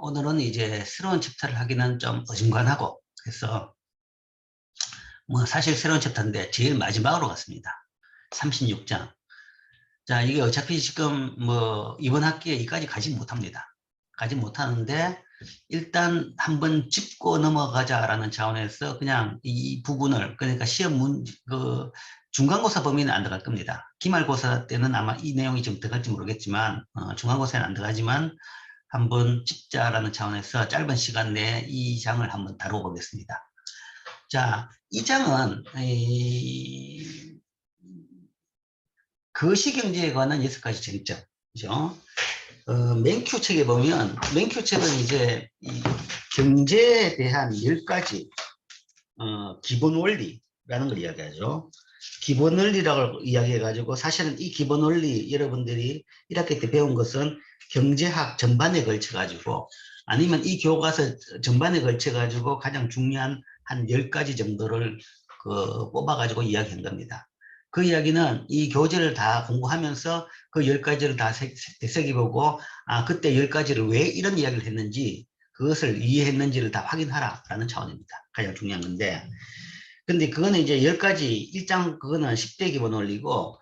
오늘은 이제 새로운 챕터를 하기는 좀 어중간하고, 그래서 뭐 사실 새로운 챕터인데 제일 마지막으로 갔습니다. 36장. 자, 이게 어차피 지금 뭐 이번 학기에 여기까지 가지 못합니다. 가지 못하는데 일단 한번 짚고 넘어가자라는 차원에서 그냥 이 부분을, 그러니까 시험 문제, 중간고사 범위는 안 들어갈 겁니다. 기말고사 때는 아마 이 내용이 좀 들어갈지 모르겠지만, 중간고사는 안 들어가지만 한번 짚자라는 차원에서 짧은 시간 내에 이 장을 한번 다뤄보겠습니다. 자, 이 장은 거시경제에 관한 6가지 쟁점, 그죠? 맨큐 책에 보면, 맨큐 책은 이제 이 경제에 대한 10가지 기본 원리라는 걸 이야기하죠. 기본 원리라고 이야기해가지고, 사실은 이 기본 원리 여러분들이 1학기 때 배운 것은 경제학 전반에 걸쳐가지고, 아니면 이 교과서 전반에 걸쳐가지고 가장 중요한 한 10가지 정도를 뽑아가지고 이야기한 겁니다. 그 이야기는 이 교재를 다 공부하면서 그 10가지를 다 되새겨보고, 그때 10가지를 왜 이런 이야기를 했는지, 그것을 이해했는지를 다 확인하라라는 차원입니다. 가장 중요한 건데, 근데 그거는 이제 10가지, 1장, 그거는 10대 기본 원리고,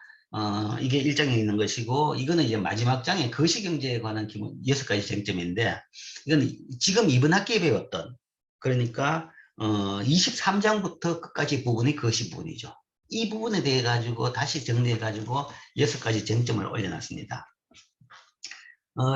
이게 1장에 있는 것이고, 이거는 이제 마지막 장에 거시경제에 관한 기본 6가지 쟁점인데, 이건 지금 이번 학기에 배웠던, 그러니까, 23장부터 끝까지 부분이 거시 부분이죠. 이 부분에 대해 가지고 다시 정리해 가지고 6가지 쟁점을 올려놨습니다.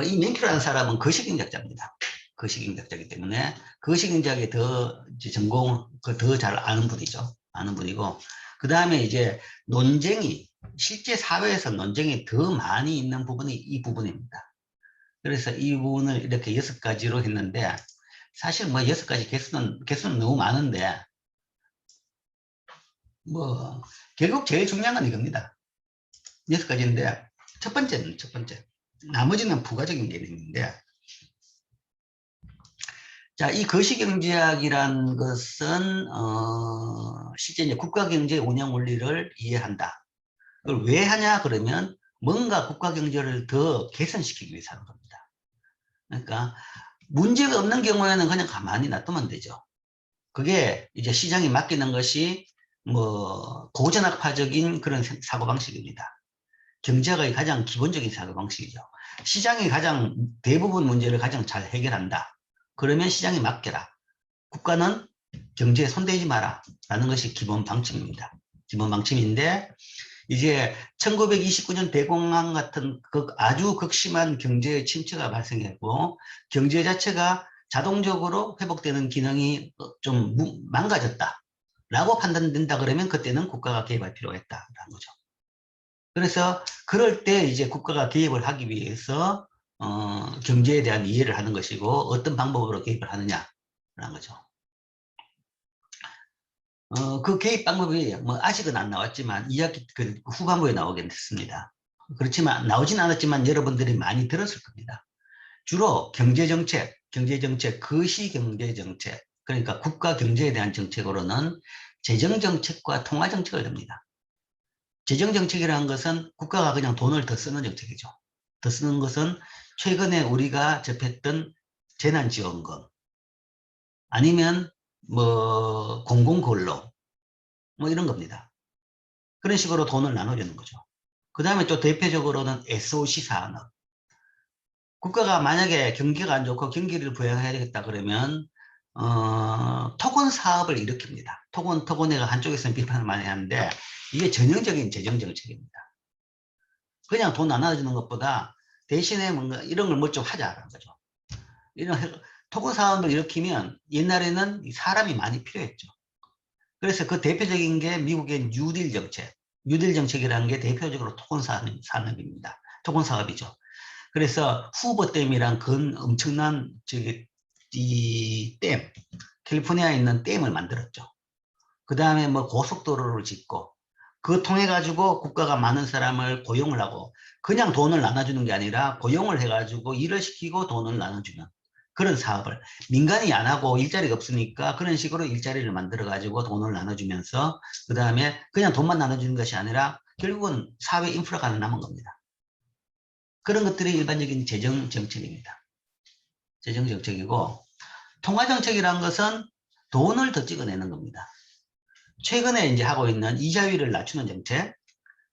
이 맨큐라는 사람은 거시경제학자입니다. 거시경제학자이기 때문에 거시경제학에 더 전공, 더 잘 아는 분이죠. 아는 분이고, 그 다음에 이제 논쟁이, 실제 사회에서 논쟁이 더 많이 있는 부분이 이 부분입니다. 그래서 이 부분을 이렇게 6가지로 했는데, 사실 뭐 6가지 개수는 너무 많은데, 뭐 결국 제일 중요한 건 이겁니다. 6가지인데, 첫 번째. 나머지는 부가적인 개념인데, 자, 이 거시경제학이란 것은, 실제 이제 국가경제 운영 원리를 이해한다. 그걸 왜 하냐, 그러면 뭔가 국가경제를 더 개선시키기 위해서 하는 겁니다. 그러니까, 문제가 없는 경우에는 그냥 가만히 놔두면 되죠. 그게 이제 시장에 맡기는 것이 뭐 고전학파적인 그런 사고방식입니다. 경제학의 가장 기본적인 사고방식이죠. 시장이 가장 대부분 문제를 가장 잘 해결한다. 그러면 시장에 맡겨라. 국가는 경제에 손대지 마라. 라는 것이 기본 방침입니다. 기본 방침인데, 이제 1929년 대공황 같은 아주 극심한 경제의 침체가 발생했고, 경제 자체가 자동적으로 회복되는 기능이 좀 망가졌다. 라고 판단된다 그러면 그때는 국가가 개입할 필요가 있다라는 거죠. 그래서 그럴 때 이제 국가가 개입을 하기 위해서 경제에 대한 이해를 하는 것이고, 어떤 방법으로 개입을 하느냐라는 거죠. 그 개입 방법이 뭐 아직은 안 나왔지만 2학기 그 후반부에 나오게 됐습니다. 그렇지만 나오진 않았지만 여러분들이 많이 들었을 겁니다. 주로 경제정책, 거시경제정책, 그러니까 국가 경제에 대한 정책으로는 재정정책과 통화정책을 듭니다. 재정정책이라는 것은 국가가 그냥 돈을 더 쓰는 정책이죠. 더 쓰는 것은 최근에 우리가 접했던 재난지원금, 아니면 뭐 공공근로, 뭐 이런 겁니다. 그런 식으로 돈을 나눠주는 거죠. 그 다음에 또 대표적으로는 SOC 산업. 국가가 만약에 경기가 안 좋고 경기를 부양해야 되겠다 그러면 토건 사업을 일으킵니다. 토건회가 한쪽에서는 비판을 많이 하는데, 이게 전형적인 재정정책입니다. 그냥 돈 나눠주는 것보다 대신에 뭔가 이런 걸 뭐 좀 하자라는 거죠. 이런 토건 사업을 일으키면 옛날에는 사람이 많이 필요했죠. 그래서 그 대표적인 게 미국의 뉴딜 정책. 뉴딜 정책이라는 게 대표적으로 토건 산업입니다. 토건 사업이죠. 그래서 후버댐이란 엄청난 이 댐, 캘리포니아에 있는 댐을 만들었죠. 그 다음에 뭐 고속도로를 짓고, 그거 통해 가지고 국가가 많은 사람을 고용을 하고, 그냥 돈을 나눠주는 게 아니라 고용을 해가지고 일을 시키고 돈을 나눠주는 그런 사업을, 민간이 안 하고 일자리가 없으니까 그런 식으로 일자리를 만들어 가지고 돈을 나눠주면서, 그 다음에 그냥 돈만 나눠주는 것이 아니라 결국은 사회 인프라가 남은 겁니다. 그런 것들이 일반적인 재정 정책입니다. 재정정책이고, 통화정책이라는 것은 돈을 더 찍어내는 겁니다. 최근에 이제 하고 있는 이자율을 낮추는 정책,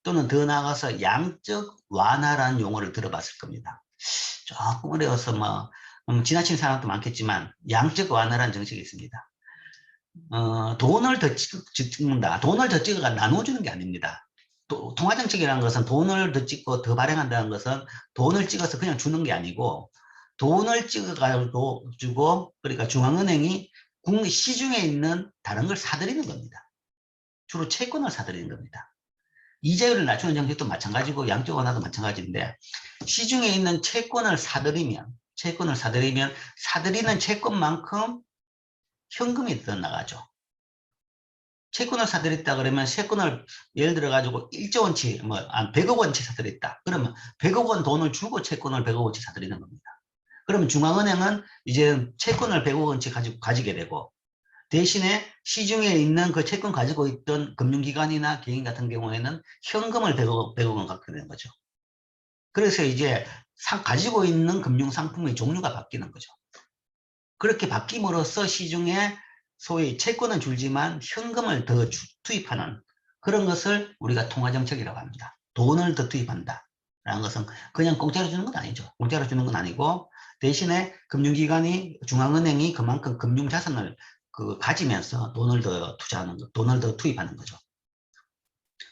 또는 더 나아가서 양적 완화라는 용어를 들어봤을 겁니다. 조금 어려워서 지나친 사람도 많겠지만 양적 완화라는 정책이 있습니다. 돈을 더 찍는다. 돈을 더 찍어가 나눠주는 게 아닙니다. 통화정책이라는 것은 돈을 더 찍고 더 발행한다는 것은 돈을 찍어서 그냥 주는 게 아니고, 돈을 찍어가지고 주고, 그러니까 중앙은행이 시중에 있는 다른 걸 사들이는 겁니다. 주로 채권을 사들이는 겁니다. 이자율을 낮추는 정책도 마찬가지고 양적 완화도 마찬가지인데, 시중에 있는 채권을 사들이면 사들이는 채권만큼 현금이 더 나가죠. 채권을 사들였다 그러면 채권을 예를 들어 가지고 1조 원치, 100억 원치 사들였다. 그러면 100억 원 돈을 주고 채권을 100억 원치 사들이는 겁니다. 그러면 중앙은행은 이제 채권을 100억 원치 가지게 되고, 대신에 시중에 있는 그 채권 가지고 있던 금융기관이나 개인 같은 경우에는 현금을 100억 원 갖게 되는 거죠. 그래서 이제 가지고 있는 금융상품의 종류가 바뀌는 거죠. 그렇게 바뀜으로써 시중에 소위 채권은 줄지만 현금을 더 투입하는 그런 것을 우리가 통화정책이라고 합니다. 돈을 더 투입한다 라는 것은 그냥 공짜로 주는 건 아니죠. 공짜로 주는 건 아니고, 대신에 금융기관이, 중앙은행이 그만큼 금융자산을 가지면서 돈을 더 투자하는 것, 돈을 더 투입하는 거죠.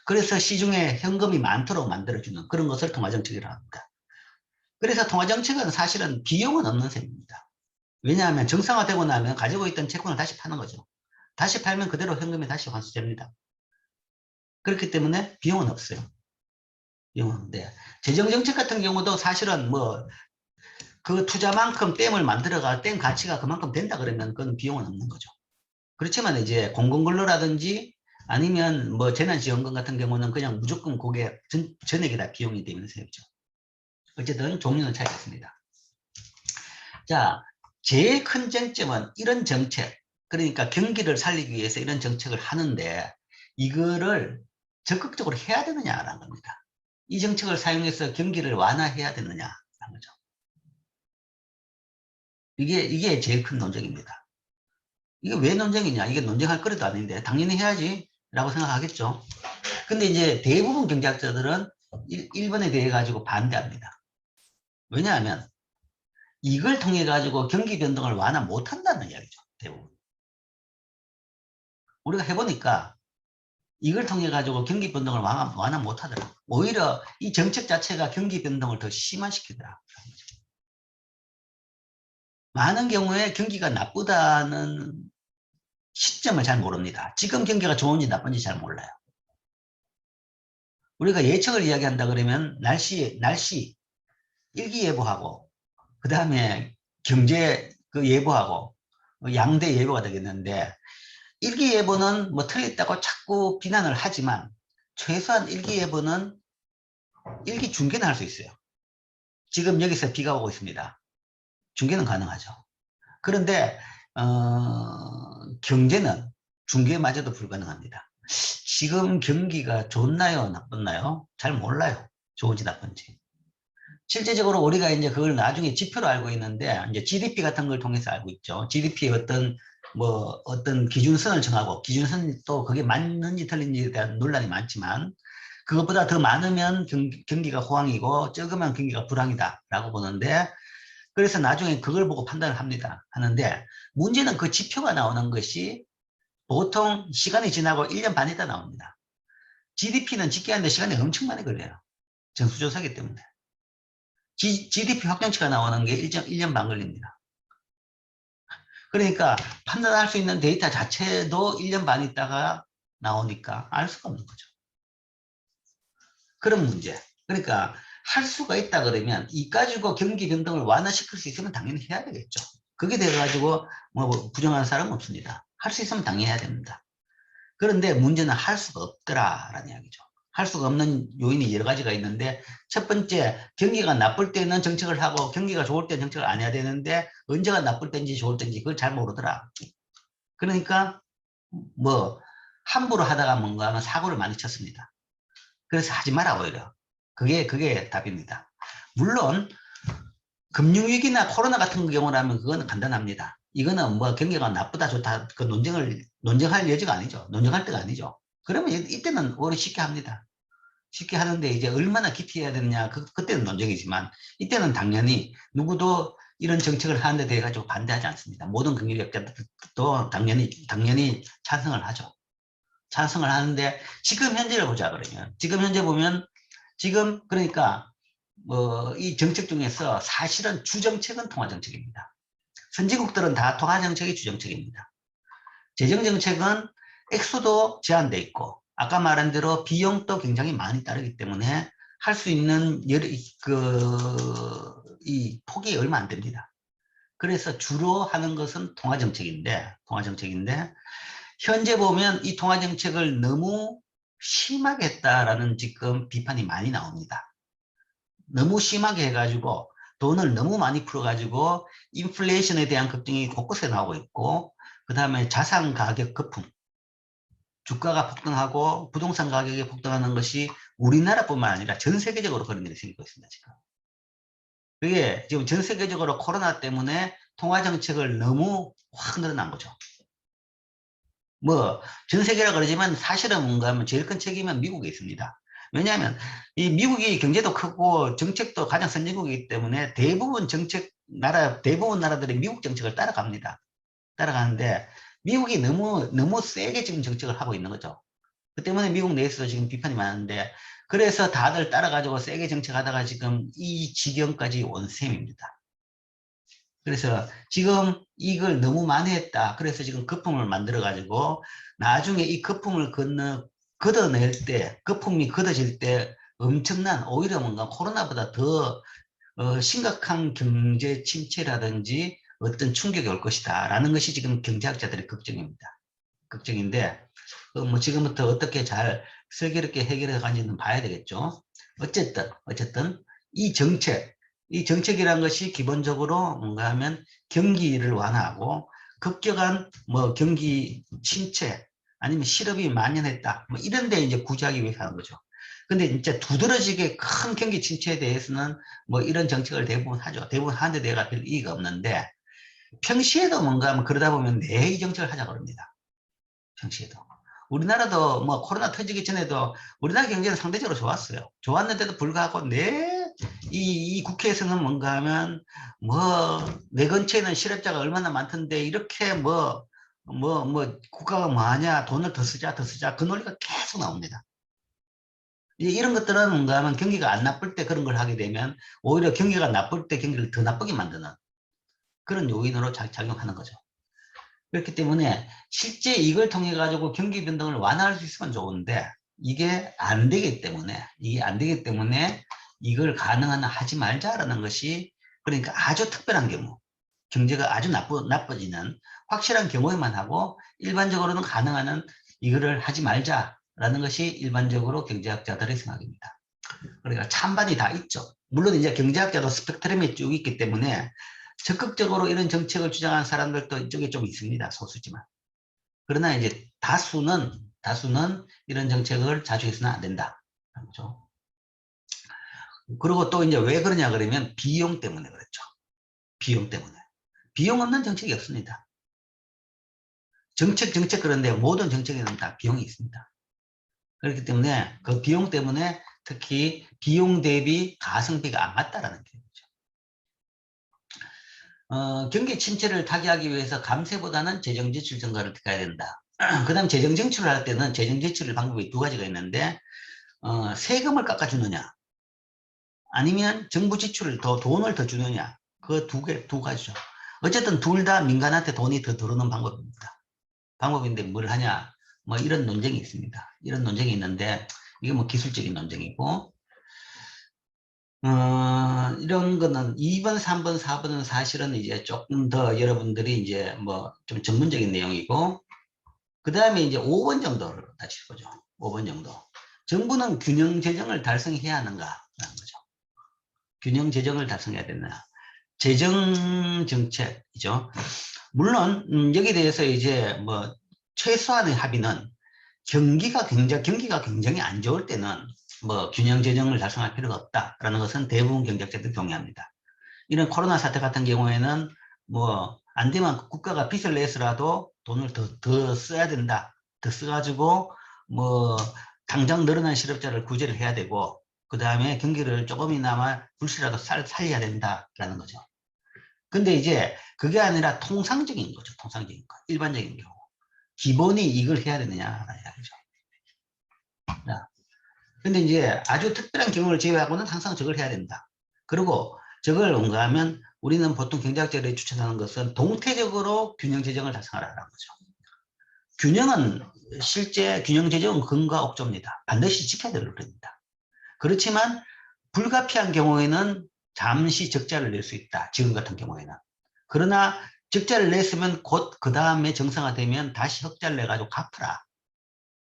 그래서 시중에 현금이 많도록 만들어주는 그런 것을 통화정책이라고 합니다. 그래서 통화정책은 사실은 비용은 없는 셈입니다. 왜냐하면 정상화되고 나면 가지고 있던 채권을 다시 파는 거죠. 다시 팔면 그대로 현금이 다시 환수됩니다. 그렇기 때문에 비용은 없어요. 비용은 없는데, 재정정책 같은 경우도 사실은 그 투자만큼 댐을 만들어가 댐 가치가 그만큼 된다 그러면 그건 비용은 없는 거죠. 그렇지만 이제 공공근로라든지 아니면 재난지원금 같은 경우는 그냥 무조건 그게 전액이 다 비용이 되는 셈이죠. 어쨌든 종류는 차이가 있습니다. 자, 제일 큰 쟁점은 이런 정책, 그러니까 경기를 살리기 위해서 이런 정책을 하는데 이거를 적극적으로 해야 되느냐라는 겁니다. 이 정책을 사용해서 경기를 완화해야 되느냐라는 거죠. 이게 제일 큰 논쟁입니다. 이게 왜 논쟁이냐? 이게 논쟁할 거리도 아닌데 당연히 해야지 라고 생각하겠죠. 근데 이제 대부분 경제학자들은 1번에 대해 가지고 반대합니다. 왜냐하면 이걸 통해 가지고 경기 변동을 완화 못한다는 이야기죠. 대부분. 우리가 해보니까 이걸 통해 가지고 경기 변동을 완화 못하더라. 오히려 이 정책 자체가 경기 변동을 더 심화시키더라. 많은 경우에 경기가 나쁘다는 시점을 잘 모릅니다. 지금 경기가 좋은지 나쁜지 잘 몰라요. 우리가 예측을 이야기한다 그러면 날씨 일기예보하고 그 다음에 경제 예보하고 양대 예보가 되겠는데, 일기예보는 틀렸다고 자꾸 비난을 하지만 최소한 일기예보는 일기 중계는 할 수 있어요. 지금 여기서 비가 오고 있습니다. 중계는 가능하죠. 그런데 경제는 중계마저도 불가능합니다. 지금 경기가 좋나요, 나쁘나요? 잘 몰라요. 좋은지 나쁜지. 실제적으로 우리가 이제 그걸 나중에 지표로 알고 있는데, 이제 GDP 같은 걸 통해서 알고 있죠. GDP의 어떤 기준선을 정하고, 기준선이 또 그게 맞는지 틀린지에 대한 논란이 많지만, 그것보다 더 많으면 경기가 호황이고, 적으면 경기가 불황이다라고 보는데, 그래서 나중에 그걸 보고 판단을 하는데, 문제는 그 지표가 나오는 것이 보통 시간이 지나고 1년 반 있다 나옵니다. GDP는 짓게 하는데 시간이 엄청 많이 걸려요. 전수조사기 때문에. GDP 확정치가 나오는 게 1년 반 걸립니다. 그러니까 판단할 수 있는 데이터 자체도 1년 반 있다가 나오니까 알 수가 없는 거죠. 그런 문제. 그러니까 할 수가 있다 그러면 이 가지고 경기 변동을 완화시킬 수 있으면 당연히 해야 되겠죠. 그게 돼가지고 부정하는 사람은 없습니다. 할 수 있으면 당연히 해야 됩니다. 그런데 문제는 할 수가 없더라라는 이야기죠. 할 수가 없는 요인이 여러 가지가 있는데, 첫 번째, 경기가 나쁠 때는 정책을 하고 경기가 좋을 때는 정책을 안 해야 되는데 언제가 나쁠 때인지 좋을 때인지 그걸 잘 모르더라. 그러니까 함부로 하다가 뭔가 하면 사고를 많이 쳤습니다. 그래서 하지 마라 오히려. 그게 답입니다. 물론 금융위기나 코로나 같은 경우라면 그거는 간단합니다. 이거는 뭐 경기가 나쁘다 좋다 그 논쟁할 여지가 아니죠. 논쟁할 때가 아니죠. 그러면 이때는 오히려 쉽게 합니다. 쉽게 하는데 이제 얼마나 깊이 해야 되느냐 그때는 논쟁이지만 이때는 당연히 누구도 이런 정책을 하는데 대해 가지고 반대하지 않습니다. 모든 경제학자들도 당연히 찬성을 하죠. 찬성을 하는데 지금 현재를 보자 그러면 지금 현재 보면 지금 그러니까 이 정책 중에서 사실은 주정책은 통화정책입니다. 선진국들은 다 통화정책이 주정책입니다. 재정정책은 액수도 제한돼 있고 아까 말한 대로 비용도 굉장히 많이 따르기 때문에 할 수 있는 이 폭이 얼마 안 됩니다. 그래서 주로 하는 것은 통화정책인데 현재 보면 이 통화정책을 너무 심하게 했다라는 지금 비판이 많이 나옵니다. 너무 심하게 해가지고 돈을 너무 많이 풀어가지고 인플레이션에 대한 걱정이 곳곳에 나오고 있고 그 다음에 자산 가격 거품 주가가 폭등하고 부동산 가격이 폭등하는 것이 우리나라뿐만 아니라 전 세계적으로 그런 일이 생기고 있습니다. 지금. 그게 지금 전 세계적으로 코로나 때문에 통화정책을 너무 확 늘어난 거죠. 뭐 전 세계라 그러지만 사실은 뭔가 하면 제일 큰 책임은 미국에 있습니다. 왜냐하면 이 미국이 경제도 크고 정책도 가장 선진국이기 때문에 대부분 나라들이 미국 정책을 따라갑니다. 따라가는데 미국이 너무 세게 지금 정책을 하고 있는 거죠. 그 때문에 미국 내에서도 지금 비판이 많은데 그래서 다들 따라가지고 세게 정책하다가 지금 이 지경까지 온 셈입니다. 그래서 지금 이걸 너무 많이 했다. 그래서 지금 거품을 만들어 가지고 나중에 이 거품을 걷어낼 때 거품이 걷어질 때 엄청난 오히려 뭔가 코로나보다 더 심각한 경제 침체라든지 어떤 충격이 올 것이다 라는 것이 지금 경제학자들의 걱정입니다. 걱정인데 뭐 지금부터 어떻게 잘 슬기롭게 해결해 가지는 봐야 되겠죠. 어쨌든 이 정책이란 것이 기본적으로 뭔가 하면 경기를 완화하고 급격한 뭐 경기 침체 아니면 실업이 만연했다 뭐 이런 데 이제 구제하기 위해서 하는 거죠. 근데 진짜 두드러지게 큰 경기 침체에 대해서는 뭐 이런 정책을 대부분 하죠. 대부분 하는데 내가 별 이의가 없는데 평시에도 뭔가 하면 그러다 보면 내 이 정책을 하자 그럽니다. 평시에도. 우리나라도 뭐 코로나 터지기 전에도 우리나라 경제는 상대적으로 좋았어요. 좋았는데도 불구하고 이 국회에서는 뭔가 하면 뭐 내 근처에는 실업자가 얼마나 많던데 이렇게 국가가 뭐하냐 돈을 더 쓰자 그 논리가 계속 나옵니다. 이런 것들은 뭔가 하면 경기가 안 나쁠 때 그런 걸 하게 되면 오히려 경기가 나쁠 때 경기를 더 나쁘게 만드는 그런 요인으로 작용하는 거죠. 그렇기 때문에 실제 이걸 통해 가지고 경기 변동을 완화할 수 있으면 좋은데 이게 안 되기 때문에 이걸 가능한 한 하지 말자라는 것이 그러니까 아주 특별한 경우 경제가 아주 나빠지는 확실한 경우에만 하고 일반적으로는 가능한 한 이거를 하지 말자라는 것이 일반적으로 경제학자들의 생각입니다. 그러니까 찬반이 다 있죠. 물론 이제 경제학자도 스펙트럼이 쭉 있기 때문에 적극적으로 이런 정책을 주장하는 사람들도 이쪽에 좀 있습니다. 소수지만. 그러나 이제 다수는 이런 정책을 자주 해서는 안 된다. 그렇죠? 그리고 또 이제 왜 그러냐 그러면 비용 때문에 그렇죠. 비용 때문에. 비용 없는 정책이 없습니다. 정책 그런데 모든 정책에는 다 비용이 있습니다. 그렇기 때문에 그 비용 때문에 특히 비용 대비 가성비가 안 맞다라는 게 경기 침체를 타개하기 위해서 감세보다는 재정 지출 증가를 가야 된다. 그 다음 재정 정출을 할 때는 재정 지출 방법이 두 가지가 있는데 세금을 깎아주느냐 아니면 정부 지출을 돈을 더 주느냐 그 두 가지죠. 어쨌든 둘 다 민간한테 돈이 더 들어오는 방법인데 뭘 하냐 뭐 이런 논쟁이 있습니다. 이런 논쟁이 있는데 이게 뭐 기술적인 논쟁이고 이런 거는 2번, 3번, 4번은 사실은 이제 조금 더 여러분들이 이제 뭐 좀 전문적인 내용이고, 그 다음에 이제 5번 정도를 다시 보죠. 5번 정도. 정부는 균형 재정을 달성해야 하는가? 라는 거죠. 균형 재정을 달성해야 되나? 재정 정책이죠. 물론, 여기에 대해서 이제 뭐 최소한의 합의는 경기가 굉장히 안 좋을 때는 뭐 균형 재정을 달성할 필요가 없다라는 것은 대부분 경제학자들이 동의합니다. 이런 코로나 사태 같은 경우에는 뭐 안 되면 국가가 빚을 내서라도 돈을 더 써야 된다. 더 써가지고 뭐 당장 늘어난 실업자를 구제를 해야 되고 그 다음에 경기를 조금이나마 불씨라도 살려야 된다라는 거죠. 근데 이제 그게 아니라 통상적인 거죠. 통상적인 거. 일반적인 경우. 기본이 이걸 해야 되느냐라는 이야기죠. 근데 이제 아주 특별한 경우를 제외하고는 항상 저걸 해야 된다. 그리고 저걸 뭔가 하면 우리는 보통 경제학자들이 추천하는 것은 동태적으로 균형 재정을 달성하라는 거죠. 균형은 실제 균형 재정은 근과 억조입니다. 반드시 지켜야 될 겁니다. 그렇지만 불가피한 경우에는 잠시 적자를 낼 수 있다. 지금 같은 경우에는. 그러나 적자를 냈으면 곧 그 다음에 정상화되면 다시 흑자를 내가지고 갚으라.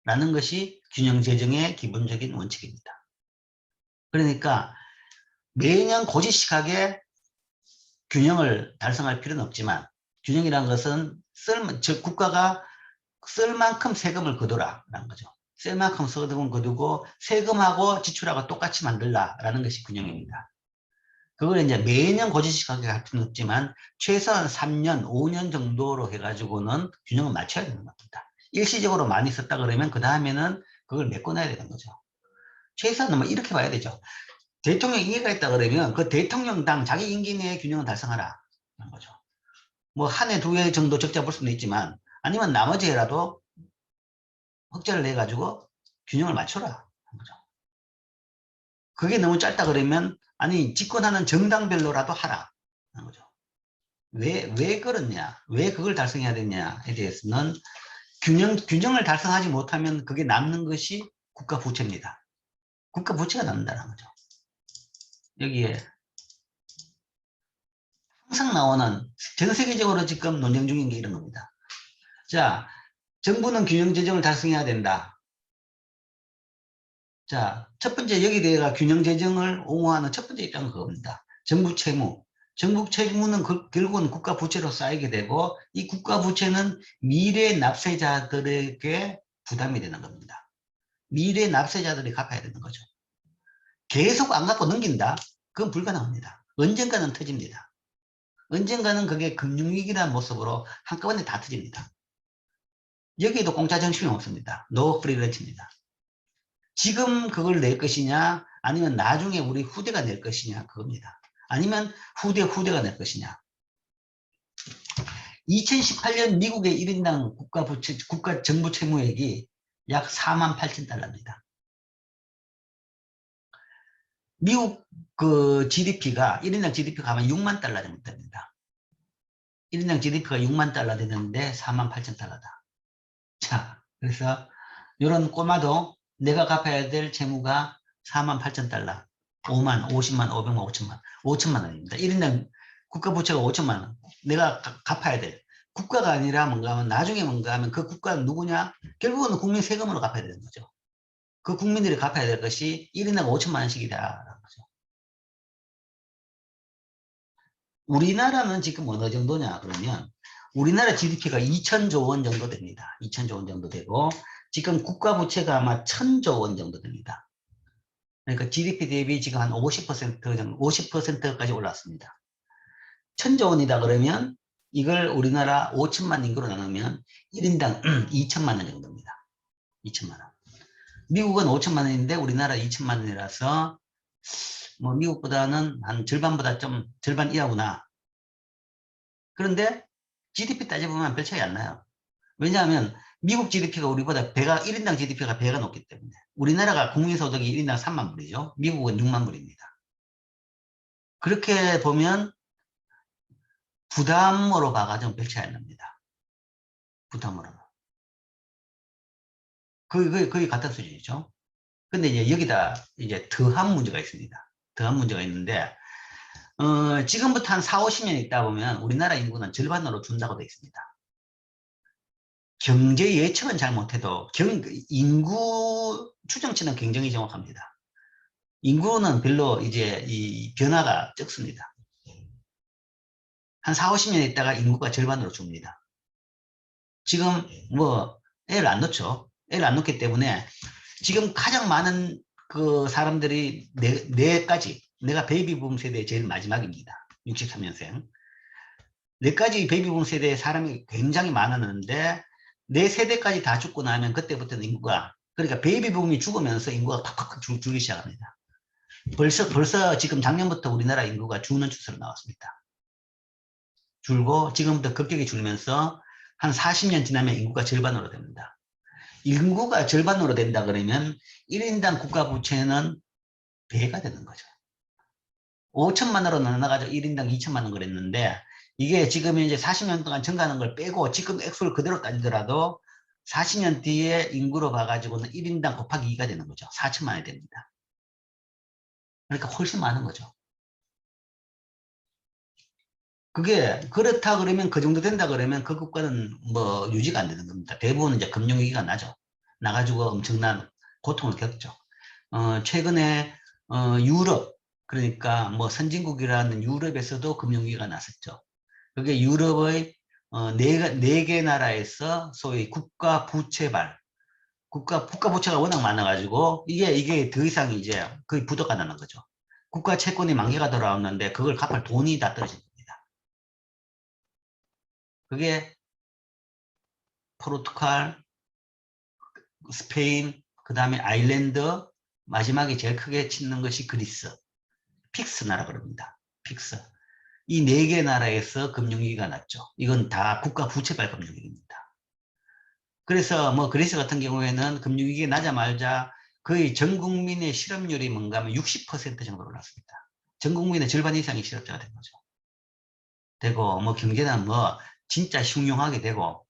라는 것이 균형 재정의 기본적인 원칙입니다. 그러니까 매년 고지식하게 균형을 달성할 필요는 없지만 균형이라는 것은 즉 국가가 쓸 만큼 세금을 거두라라는 거죠. 쓸 만큼 세금을 거두고 세금하고 지출하고 똑같이 만들라라는 것이 균형입니다. 그걸 이제 매년 고지식하게 할 필요는 없지만 최소한 3년, 5년 정도로 해가지고는 균형을 맞춰야 되는 겁니다. 일시적으로 많이 썼다 그러면 그 다음에는 그걸 메꿔놔야 되는 거죠. 최소한 뭐 이렇게 봐야 되죠. 대통령 임기가 있다 그러면 그 대통령당 자기 임기 내에 균형을 달성하라 하는 거죠. 뭐 한 해, 두 해 정도 적자 볼 수는 있지만 아니면 나머지 해라도 흑자를 내 가지고 균형을 맞춰라 하는 거죠. 그게 너무 짧다 그러면 아니 집권하는 정당별로라도 하라 하는 거죠. 왜 그렇냐, 왜 그걸 달성해야 되냐에 대해서는 균형을 달성하지 못하면 그게 남는 것이 국가 부채입니다. 국가 부채가 남는다는 거죠. 여기에 항상 나오는 전 세계적으로 지금 논쟁 중인 게 이런 겁니다. 자, 정부는 균형 재정을 달성해야 된다. 자, 첫 번째 여기 대해가 균형 재정을 옹호하는 첫 번째 입장은 그겁니다. 정부 채무. 정부 채무는 결국은 국가 부채로 쌓이게 되고 이 국가 부채는 미래 납세자들에게 부담이 되는 겁니다. 미래 납세자들이 갚아야 되는 거죠. 계속 안 갚고 넘긴다? 그건 불가능합니다. 언젠가는 터집니다. 언젠가는 그게 금융위기라는 모습으로 한꺼번에 다 터집니다. 여기에도 공짜 정신이 없습니다. 노 프리런치입니다. 지금 그걸 낼 것이냐 아니면 나중에 우리 후대가 낼 것이냐 그겁니다. 아니면 후대가 낼 것이냐. 2018년 미국의 1인당 국가 정부 채무액이 약 4만 8천 달러입니다. 미국 그 GDP가 1인당 GDP가 아마 6만 달러 정도 됩니다. 1인당 GDP가 6만 달러 되는데 4만 8천 달러다. 자, 그래서 이런 꼬마도 내가 갚아야 될 채무가 4만 8천 달러, 5만, 50만, 500만, 5천만, 5천만 원입니다. 1인당 국가 부채가 5천만 원. 내가 갚아야 될. 국가가 아니라 뭔가 하면 나중에 뭔가 하면 그 국가는 누구냐? 결국은 국민 세금으로 갚아야 되는 거죠. 그 국민들이 갚아야 될 것이 1인당 5천만 원씩이다라는 거죠. 우리나라는 지금 어느 정도냐 그러면 우리나라 GDP가 2천조 원 정도 됩니다. 2천조 원 정도 되고 지금 국가 부채가 아마 1,000조 원 정도 됩니다. 그러니까 GDP 대비 지금 한 50% 정도, 50%까지 올랐습니다. 1,000조 원이다 그러면 이걸 우리나라 5천만 인구로 나누면 1인당 2천만 원 정도입니다. 2천만 원. 미국은 5천만 원인데 우리나라 2천만 원이라서 뭐 미국보다는 한 절반보다 좀 절반 이하구나. 그런데 GDP 따져보면 별 차이 안 나요. 왜냐하면 미국 GDP가 우리보다 1인당 GDP가 배가 높기 때문에 우리나라가 국민소득이 1인당 3만 불이죠. 미국은 6만 불입니다. 그렇게 보면 부담으로 봐가지고 별 차이 안 납니다. 부담으로. 거의 같은 수준이죠. 근데 이제 여기다 이제 더한 문제가 있습니다. 더한 문제가 있는데, 지금부터 한 4, 50년 있다 보면 우리나라 인구는 절반으로 준다고 되어 있습니다. 경제 예측은 잘 못해도 인구 추정치는 굉장히 정확합니다. 인구는 별로 이제 이 변화가 적습니다. 한 4, 50년 있다가 인구가 절반으로 줍니다. 지금 뭐 애를 안 넣죠. 애를 안 넣기 때문에 지금 가장 많은 그 사람들이 내가 베이비붐 세대의 제일 마지막입니다. 63년생. 네까지 베이비붐 세대의 사람이 굉장히 많았는데 네 세대까지 다 죽고 나면 그때부터는 인구가 그러니까 베이비붐이 죽으면서 인구가 팍팍 줄기 시작합니다. 벌써 지금 작년부터 우리나라 인구가 주는 추세로 나왔습니다. 줄고 지금부터 급격히 줄면서 한 40년 지나면 인구가 절반으로 됩니다. 인구가 절반으로 된다 그러면 1인당 국가 부채는 배가 되는 거죠. 5천만 원으로 나눠가지고 1인당 2천만 원 그랬는데 이게 지금 이제 40년 동안 증가하는 걸 빼고 지금 액수를 그대로 따지더라도 40년 뒤에 인구로 봐가지고는 1인당 곱하기 2가 되는 거죠. 4천만 원이 됩니다. 그러니까 훨씬 많은 거죠. 그게 그렇다 그러면 그 정도 된다 그러면 그 국가는 뭐 유지가 안 되는 겁니다. 대부분 이제 금융위기가 나죠. 나가지고 엄청난 고통을 겪죠. 최근에 유럽 그러니까 뭐 선진국이라는 유럽에서도 금융위기가 났었죠. 그게 유럽의 네 개 나라에서 소위 국가 부채발 국가 부채가 워낙 많아가지고 이게 더 이상 이제 거의 부도가 나는 거죠. 국가 채권이 만개가 돌아왔는데 그걸 갚을 돈이 다 떨어진 겁니다. 그게 포르투갈, 스페인, 그 다음에 아일랜드, 마지막에 제일 크게 치는 것이 그리스, 픽스 나라 그럽니다. 픽스. 이 네 개 나라에서 금융위기가 났죠. 이건 다 국가 부채발 금융위기입니다. 그래서 뭐 그리스 같은 경우에는 금융위기 나자마자 거의 전 국민의 실업률이 뭔가 하면 60% 정도 올랐습니다. 전 국민의 절반 이상이 실업자가 된 거죠. 되고 뭐 경제는 뭐 진짜 흉흉하게 되고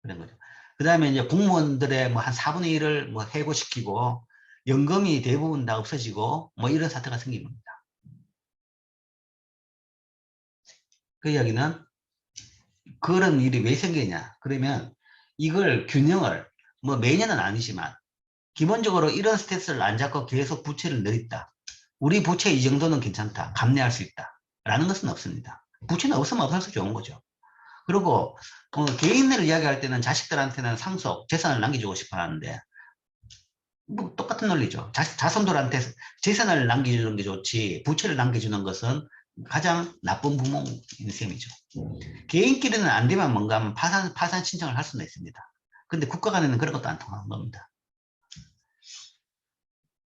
그런 거죠. 그 다음에 이제 공무원들의 뭐 한 4분의 1을 뭐 해고시키고 연금이 대부분 다 없어지고 뭐 이런 사태가 생긴 겁니다. 그 이야기는 그런 일이 왜 생기냐 그러면 이걸 균형을 뭐 매년은 아니지만 기본적으로 이런 스탠스를 안 잡고 계속 부채를 늘린다. 우리 부채 이 정도는 괜찮다. 감내할 수 있다. 라는 것은 없습니다. 부채는 없으면 없어서 좋은 거죠. 그리고 개인을 이야기할 때는 자식들한테는 상속, 재산을 남겨주고 싶어 하는데 뭐 똑같은 논리죠. 자손들한테 재산을 남겨주는 게 좋지 부채를 남겨주는 것은 가장 나쁜 부모인 셈이죠. 개인끼리는 안 되면 뭔가 하면 파산 신청을 할 수는 있습니다. 그런데 국가 간에는 그런 것도 안 통하는 겁니다.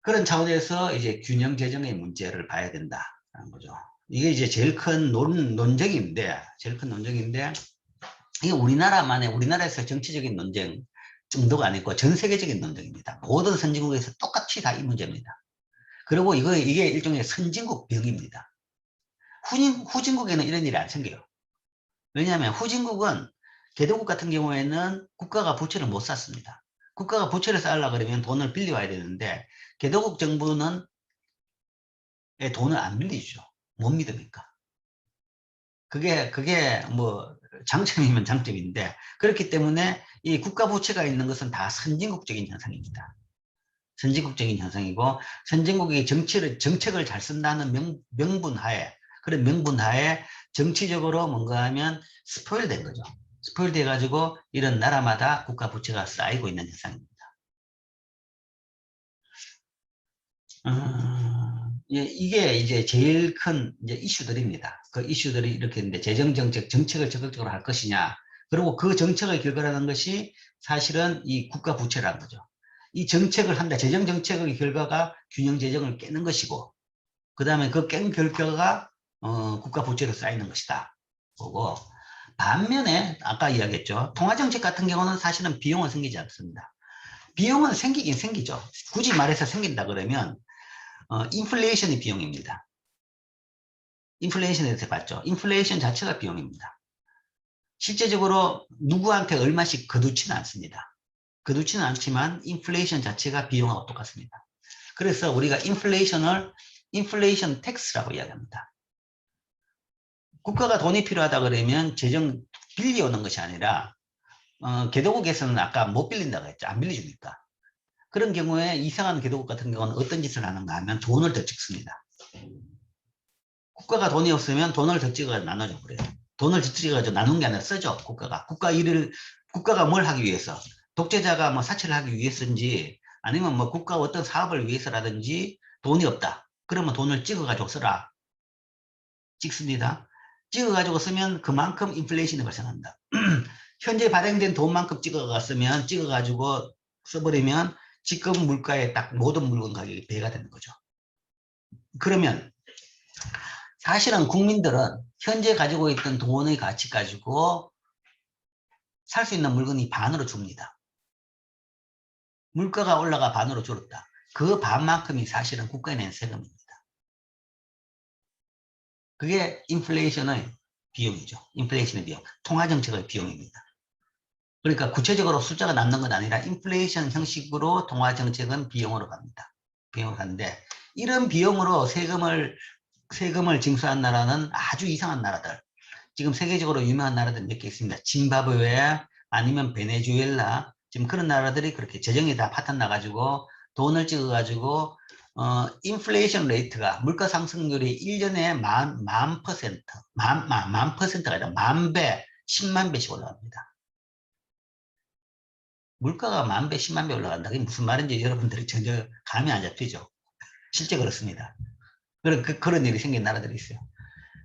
그런 차원에서 이제 균형 재정의 문제를 봐야 된다는 거죠. 이게 이제 제일 큰 논쟁인데, 이게 우리나라에서 정치적인 논쟁 정도가 아니고 전 세계적인 논쟁입니다. 모든 선진국에서 똑같이 다 이 문제입니다. 그리고 이게 일종의 선진국 병입니다. 후진국에는 이런 일이 안 생겨요. 왜냐하면 후진국은 개도국 같은 경우에는 국가가 부채를 못 샀습니다. 국가가 부채를 쌓으려고 그러면 돈을 빌려와야 되는데 개도국 정부는 돈을 안 빌려주죠. 못 믿으니까. 그게 뭐 장점이면 장점인데 그렇기 때문에 이 국가 부채가 있는 것은 다 선진국적인 현상입니다. 선진국적인 현상이고 선진국이 정책을 잘 쓴다는 명분하에 그런 명분하에 정치적으로 뭔가 하면 스포일 된 거죠. 스포일 돼 가지고 이런 나라마다 국가 부채가 쌓이고 있는 현상입니다. 이게 이제 제일 큰 이제 이슈들입니다. 그 이슈들이 이렇게 있는데 정책을 적극적으로 할 것이냐. 그리고 그 정책을 결과라는 것이 사실은 이 국가 부채라는 거죠. 이 정책을 한다. 재정 정책의 결과가 균형 재정을 깨는 것이고, 그 다음에 그 깬 결과가 국가 부채로 쌓이는 것이다. 보고 반면에 아까 이야기했죠. 통화 정책 같은 경우는 사실은 비용은 생기지 않습니다. 비용은 생기긴 생기죠. 굳이 말해서 생긴다 그러면 인플레이션이 비용입니다. 인플레이션에 대해서 봤죠. 인플레이션 자체가 비용입니다. 실제적으로 누구한테 얼마씩 거두지는 않습니다. 거두지는 않지만 인플레이션 자체가 비용하고 똑같습니다. 그래서 우리가 인플레이션 텍스라고 이야기합니다. 국가가 돈이 필요하다 그러면 재정 빌려오는 것이 아니라 개도국에서는 아까 못 빌린다고 했죠. 안 빌려주니까. 그런 경우에 이상한 개도국 같은 경우는 어떤 짓을 하는가 하면 돈을 더 찍습니다. 국가가 돈이 없으면 돈을 더 찍어 나눠줘 그래요. 돈을 더 찍어가지고 나눈 게 아니라 쓰죠. 국가가 뭘 하기 위해서 독재자가 뭐 사치를 하기 위해서인지 아니면 뭐 국가 어떤 사업을 위해서라든지 돈이 없다. 그러면 돈을 찍어가지고 쓰라. 찍습니다. 찍어가지고 쓰면 그만큼 인플레이션이 발생한다. 현재 발행된 돈만큼 찍어가지고 써버리면 지금 물가에 딱 모든 물건 가격이 배가 되는 거죠. 그러면 사실은 국민들은 현재 가지고 있던 돈의 가치 가지고 살 수 있는 물건이 반으로 줍니다. 물가가 올라가 반으로 줄었다. 그 반만큼이 사실은 국가에 낸 세금입니다. 그게 인플레이션의 비용이죠. 인플레이션의 비용, 통화정책의 비용입니다. 그러니까 구체적으로 숫자가 남는 건 아니라 인플레이션 형식으로 통화정책은 비용으로 갑니다. 비용으로 가는데 이런 비용으로 세금을 징수한 나라는 아주 이상한 나라들. 지금 세계적으로 유명한 나라들 몇 개 있습니다. 짐바브웨 아니면 베네수엘라 지금 그런 나라들이 그렇게 재정이 다 파탄 나가지고 돈을 찍어가지고 인플레이션 레이트가 물가 상승률이 1년에 만 퍼센트가 아니라 10,000배, 10만 배씩 올라갑니다. 물가가 10,000배, 10만 배 올라간다. 그게 무슨 말인지 여러분들이 전혀 감이 안 잡히죠. 실제 그렇습니다. 그런 일이 생긴 나라들이 있어요.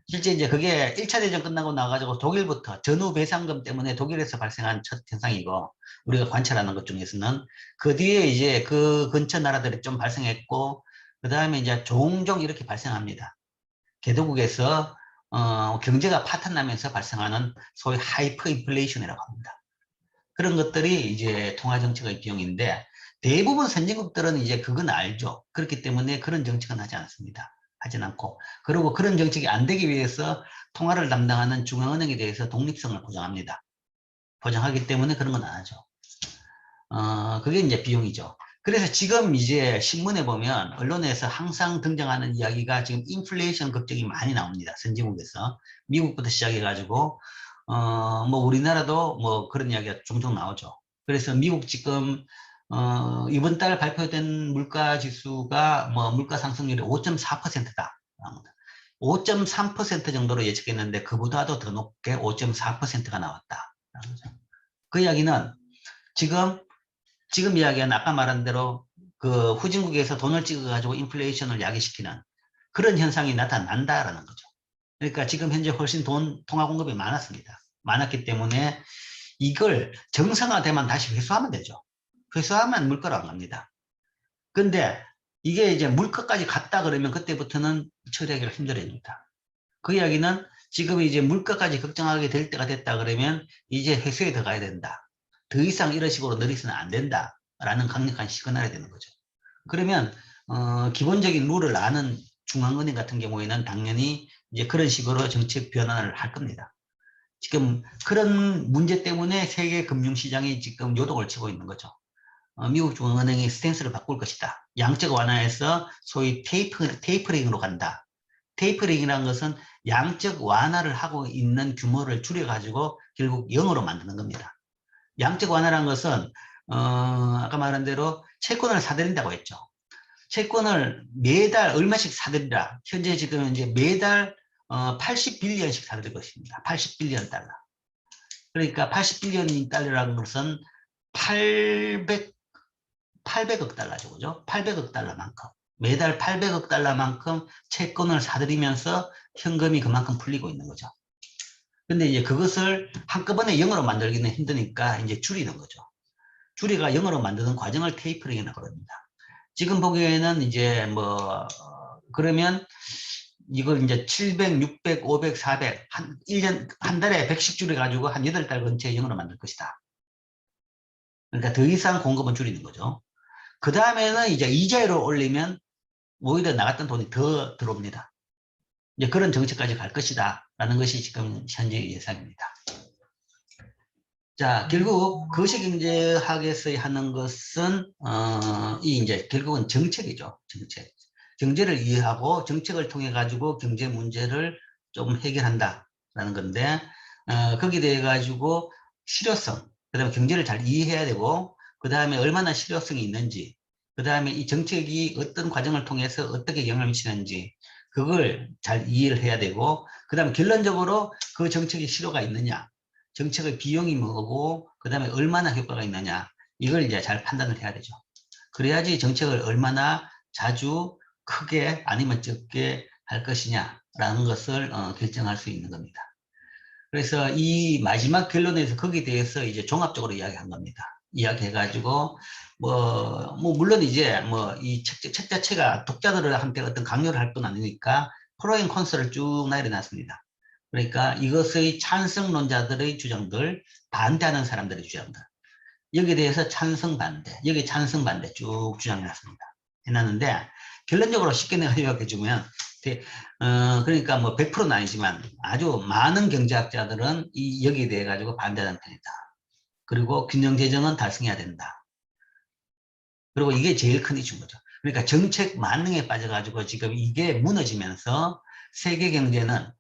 실제 이제 그게 1차 대전 끝나고 나가지고 독일부터 전후 배상금 때문에 독일에서 발생한 첫 현상이고 우리가 관찰하는 것 중에서는 그 뒤에 이제 그 근처 나라들이 좀 발생했고 그 다음에 이제 종종 이렇게 발생합니다. 개도국에서 경제가 파탄나면서 발생하는 소위 하이퍼 인플레이션이라고 합니다. 그런 것들이 이제 통화정책의 비용인데 대부분 선진국들은 이제 그건 알죠. 그렇기 때문에 그런 정책은 하지 않습니다. 하진 않고. 그리고 그런 정책이 안 되기 위해서 통화를 담당하는 중앙은행에 대해서 독립성을 보장합니다. 보장하기 때문에 그런 건 안 하죠. 그게 이제 비용이죠. 그래서 지금 이제 신문에 보면 언론에서 항상 등장하는 이야기가 지금 인플레이션 걱정이 많이 나옵니다. 선진국에서. 미국부터 시작해가지고 뭐 우리나라도 뭐 그런 이야기가 종종 나오죠. 그래서 미국 지금 이번 달 발표된 물가 지수가 뭐 물가 상승률이 5.4%다. 5.3% 정도로 예측했는데 그보다도 더 높게 5.4%가 나왔다. 그 이야기는 지금 이야기한 아까 말한 대로 그 후진국에서 돈을 찍어가지고 인플레이션을 야기시키는 그런 현상이 나타난다라는 거죠. 그러니까 지금 현재 훨씬 통화 공급이 많았습니다. 많았기 때문에 이걸 정상화되면 다시 회수하면 되죠. 회수하면 물가로 안 갑니다. 근데 이게 이제 물가까지 갔다 그러면 그때부터는 처리하기가 힘들어집니다. 그 이야기는 지금 이제 물가까지 걱정하게 될 때가 됐다 그러면 이제 회수에 들어가야 된다. 더 이상 이런 식으로 늘리서는 안 된다. 라는 강력한 시그널이 되는 거죠. 그러면 기본적인 룰을 아는 중앙은행 같은 경우에는 당연히 이제 그런 식으로 정책 변화를 할 겁니다. 지금 그런 문제 때문에 세계 금융시장이 지금 요동을 치고 있는 거죠. 미국 중앙은행이 스탠스를 바꿀 것이다. 양적 완화에서 소위 테이퍼링으로 간다. 테이퍼링이라는 것은 양적 완화를 하고 있는 규모를 줄여가지고 결국 0으로 만드는 겁니다. 양적 완화라는 것은 아까 말한 대로 채권을 사들인다고 했죠. 채권을 매달 얼마씩 사들이라. 현재 지금 이제 매달 80빌리언씩 사들일 것입니다. 80빌리언 달러. 그러니까 80빌리언 달러라는 것은 800억 달러죠. 그죠? 800억 달러만큼. 매달 800억 달러만큼 채권을 사들이면서 현금이 그만큼 풀리고 있는 거죠. 근데 이제 그것을 한꺼번에 0으로 만들기는 힘드니까 이제 줄이는 거죠. 줄이가 0으로 만드는 과정을 테이퍼링이라고 합니다. 지금 보기에는 이제 뭐 그러면 이걸 이제 700, 600, 500, 400 한 달에 100씩 줄여가지고 한 8달 근처에 0으로 만들 것이다. 그러니까 더 이상 공급은 줄이는 거죠. 그 다음에는 이제 이자율을 올리면 오히려 나갔던 돈이 더 들어옵니다. 이제 그런 정책까지 갈 것이다. 라는 것이 지금 현재 예상입니다. 자, 결국 거시경제학에서 하는 것은 이제 결국은 정책이죠. 정책. 경제를 이해하고 정책을 통해 가지고 경제 문제를 좀 해결한다라는 건데 거기에 대해 가지고 실효성, 그다음에 경제를 잘 이해해야 되고 그다음에 얼마나 실효성이 있는지, 그다음에 이 정책이 어떤 과정을 통해서 어떻게 영향을 미치는지 그걸 잘 이해를 해야 되고 그다음에 결론적으로 그 정책이 실효가 있느냐, 정책의 비용이 뭐고 그다음에 얼마나 효과가 있느냐 이걸 이제 잘 판단을 해야 되죠. 그래야지 정책을 얼마나 자주 크게 아니면 적게 할 것이냐 라는 것을 결정할 수 있는 겁니다. 그래서 이 마지막 결론에서 거기에 대해서 이제 종합적으로 이야기한 겁니다. 이야기해가지고 물론 이제 이 책 자체가 독자들한테 어떤 강요를 할 건 아니니까 프로앤 컨서를 쭉 내려놨습니다. 그러니까 이것의 찬성론자들의 주장들, 반대하는 사람들의 주장들, 여기에 대해서 찬성 반대, 여기 찬성 반대 쭉 주장해놨습니다. 해놨는데 결론적으로 쉽게 내가 요약해주면 그러니까 100%는 아니지만 아주 많은 경제학자들은 여기에 대해 가지고 반대하는 편이다. 그리고 균형 재정은 달성해야 된다. 그리고 이게 제일 큰 이슈인 거죠. 그러니까 정책 만능에 빠져가지고 지금 이게 무너지면서 세계 경제는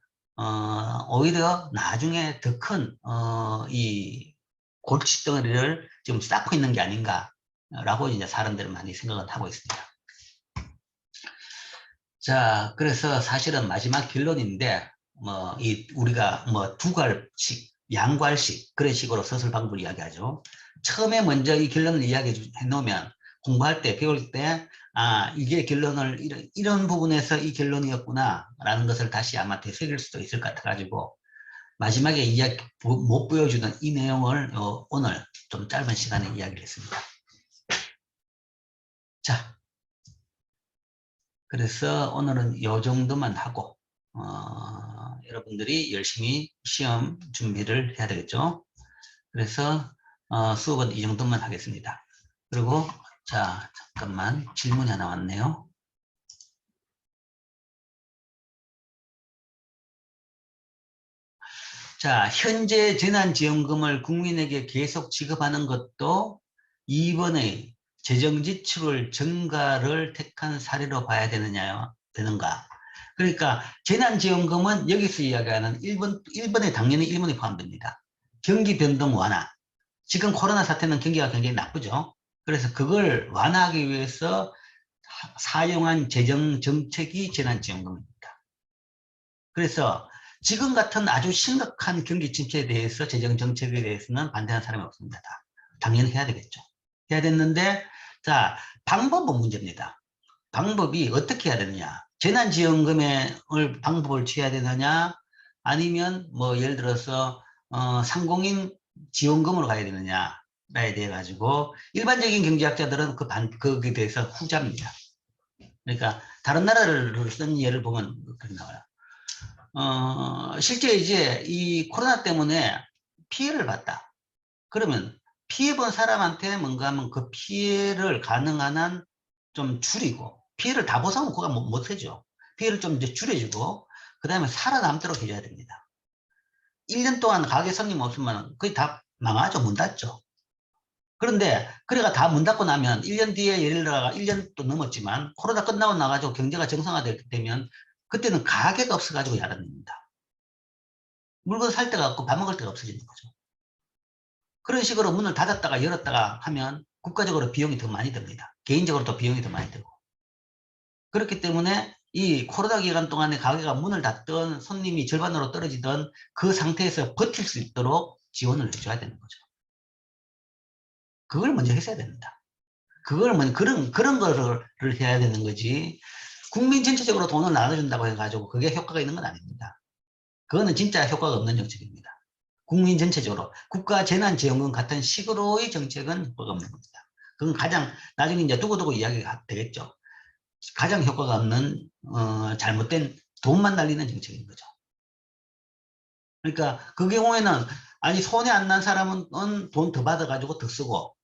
오히려 나중에 더 큰 이 골칫덩어리를 지금 쌓고 있는 게 아닌가라고 이제 사람들은 많이 생각을 하고 있습니다. 자, 그래서 사실은 마지막 결론인데, 우리가 두 갈씩, 양괄식, 그런 식으로 서술 방법을 이야기하죠. 처음에 먼저 이 결론을 이야기해 놓으면, 공부할 때, 배울 때, 이게 이런 부분에서 이 결론이었구나, 라는 것을 다시 아마 되새길 수도 있을 것 같아가지고, 마지막에 못 보여주는 이 내용을 오늘 좀 짧은 시간에 이야기를 했습니다. 자. 그래서 오늘은 이 정도만 하고 여러분들이 열심히 시험 준비를 해야 되겠죠. 그래서 수업은 이 정도만 하겠습니다. 그리고 자 잠깐만 질문이 하나 왔네요. 자, 현재 재난지원금을 국민에게 계속 지급하는 것도 이번에 재정지출 증가를 택한 사례로 봐야 되는가? 그러니까 재난지원금은 여기서 이야기하는 1번에 당연히 1번이 포함됩니다. 경기 변동 완화. 지금 코로나 사태는 경기가 굉장히 나쁘죠. 그래서 그걸 완화하기 위해서 사용한 재정 정책이 재난지원금입니다. 그래서 지금 같은 아주 심각한 경기 침체에 대해서 재정 정책에 대해서는 반대하는 사람이 없습니다. 당연히 해야 되겠죠. 해야 됐는데 자 방법은 문제입니다. 방법이 어떻게 해야 되느냐. 재난지원금의 방법을 취해야 되느냐 아니면 예를 들어서 상공인 지원금으로 가야 되느냐에 대해 가지고 일반적인 경제학자들은 거기에 대해서 후자입니다. 그러니까 다른 나라를 쓴 예를 보면 그렇게 나와요. 실제 이제 이 코로나 때문에 피해를 봤다. 그러면 피해본 사람한테 뭔가 하면 그 피해를 가능한 한 좀 줄이고, 피해를 다 보상은 그가 못하죠. 피해를 좀 이제 줄여주고, 그 다음에 살아남도록 해줘야 됩니다. 1년 동안 가게 손님 없으면 거의 다 망하죠. 문 닫죠. 그런데 그래가 다 문 닫고 나면 1년 뒤에 예를 들어 1년도 넘었지만 코로나 끝나고 나가지고 경제가 정상화되면 그때는 가게가 없어가지고 야단냅니다. 물건 살 데가 없고 밥 먹을 데가 없어지는 거죠. 그런 식으로 문을 닫았다가 열었다가 하면 국가적으로 비용이 더 많이 듭니다. 개인적으로도 비용이 더 많이 들고. 그렇기 때문에 이 코로나 기간 동안에 가게가 문을 닫던 손님이 절반으로 떨어지던 그 상태에서 버틸 수 있도록 지원을 해줘야 되는 거죠. 그걸 먼저 했어야 됩니다. 그걸 먼저 그런 거를 해야 되는 거지. 국민 전체적으로 돈을 나눠준다고 해가지고 그게 효과가 있는 건 아닙니다. 그거는 진짜 효과가 없는 정책입니다. 국민 전체적으로 국가 재난지원금 같은 식으로의 정책은 효과가 없는 겁니다. 그건 가장 나중에 이제 두고두고 이야기가 되겠죠. 가장 효과가 없는 잘못된 돈만 날리는 정책인 거죠. 그러니까 그 경우에는 아니 손해 안 난 사람은 돈 더 받아가지고 더 쓰고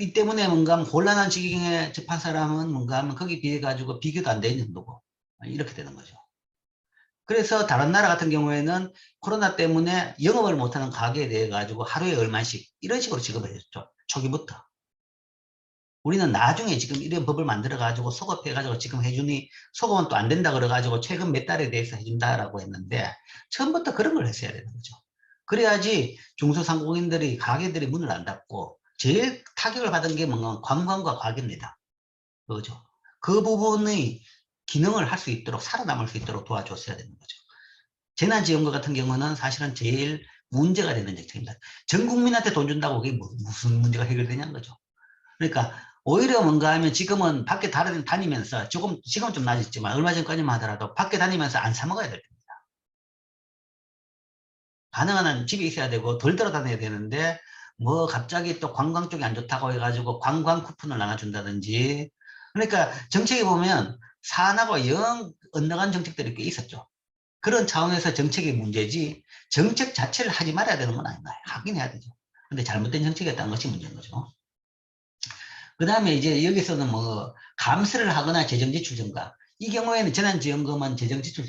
이 때문에 뭔가 곤란한 지경에 접한 사람은 뭔가 하면 거기 비해 가지고 비교도 안 되는 정도고 이렇게 되는 거죠. 그래서 다른 나라 같은 경우에는 코로나 때문에 영업을 못하는 가게에 대해 가지고 하루에 얼마씩 이런 식으로 지급을 해줬죠. 초기부터. 우리는 나중에 지금 이런 법을 만들어 가지고 소급해 가지고 지금 해주니 소급은 또 안 된다 그래 가지고 최근 몇 달에 대해서 해준다라고 했는데 처음부터 그런 걸 했어야 되는 거죠. 그래야지 중소상공인들이 가게들이 문을 안 닫고 제일 타격을 받은 게 뭔가 관광과 가게입니다. 그죠? 그 부분의 기능을 할 수 있도록 살아남을 수 있도록 도와줬어야 되는 거죠. 재난지원금 같은 경우는 사실은 제일 문제가 되는 정책입니다. 전 국민한테 돈 준다고 그게 무슨 문제가 해결되냐는 거죠. 그러니까 오히려 뭔가 하면 지금은 밖에 다니면서 지금은 좀 낮았지만 얼마 전까지만 하더라도 밖에 다니면서 안 사 먹어야 될 겁니다. 가능한 한 집에 있어야 되고 덜 돌아다녀야 되는데 뭐 갑자기 또 관광 쪽이 안 좋다고 해가지고 관광 쿠폰을 나눠준다든지. 그러니까 정책에 보면 산하고 영 엇나간 정책들이 꽤 있었죠. 그런 차원에서 정책의 문제지 정책 자체를 하지 말아야 되는 건 아닌가요? 하긴 해야 되죠. 근데 잘못된 정책이었다는 것이 문제인 거죠. 그 다음에 이제 여기서는 뭐 감세를 하거나 재정지출 증가. 이 경우에는 재난지원금은 재정지출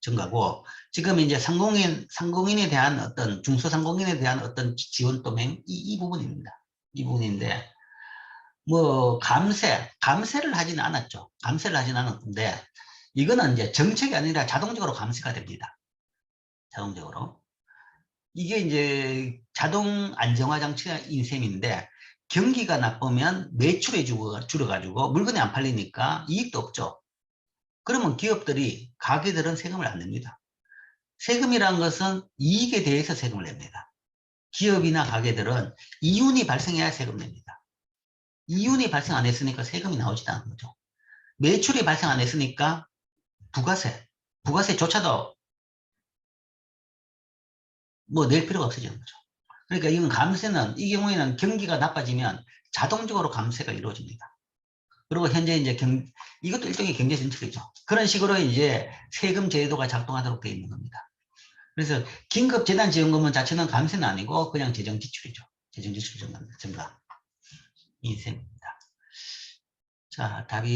증가고 지금 이제 상공인에 대한 어떤 중소상공인에 대한 어떤 지원 도맹 이 부분입니다. 이 부분인데 뭐 감세를 하지는 않았죠. 감세를 하지는 않았는데 이거는 이제 정책이 아니라 자동적으로 감세가 됩니다. 자동적으로. 이게 이제 자동 안정화 장치가 인셈인데 경기가 나쁘면 매출이 줄어가지고 물건이 안 팔리니까 이익도 없죠. 그러면 기업들이, 가게들은 세금을 안 냅니다. 세금이란 것은 이익에 대해서 세금을 냅니다. 기업이나 가게들은 이윤이 발생해야 세금 냅니다. 이윤이 발생 안 했으니까 세금이 나오지도 않는 거죠. 매출이 발생 안 했으니까 부가세조차도 뭐 낼 필요가 없어지는 거죠. 그러니까 이건 감세는 이 경우에는 경기가 나빠지면 자동적으로 감세가 이루어집니다. 그리고 현재 이제 이것도 일종의 경제 정책이죠. 그런 식으로 이제 세금 제도가 작동하도록 되어 있는 겁니다. 그래서 긴급 재난지원금은 자체는 감세는 아니고 그냥 재정 지출이죠. 재정 지출 증가. 인셈입니다. 자, 답이